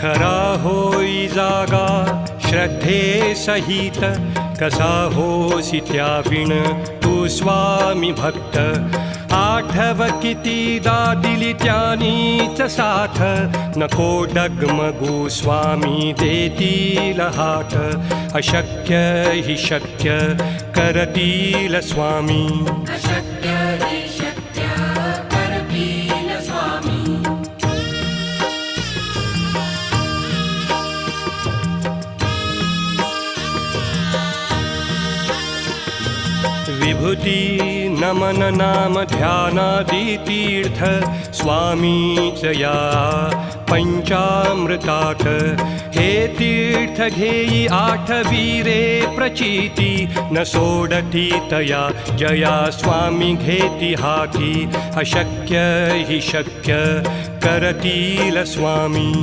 खरा होई जागा श्रद्धे सहित, कसा होसी त्याविण तू स्वामी भक्त. आठव कितीदा दिली त्यानीच साथ, नको डगमगू स्वामी देतील हात. अशक्य हि शक्य करतील स्वामी. अशक्य हि शक्य करतील स्वामी. विभूती नमन नाम ध्यानादि तीर्थ, स्वामीच या पंचामृतात. हे तीर्थ घेई आठवीरे प्रचिती, न सोडती तया जया स्वामी घेती हाती. अशक्य हि शक्य करतील स्वामी.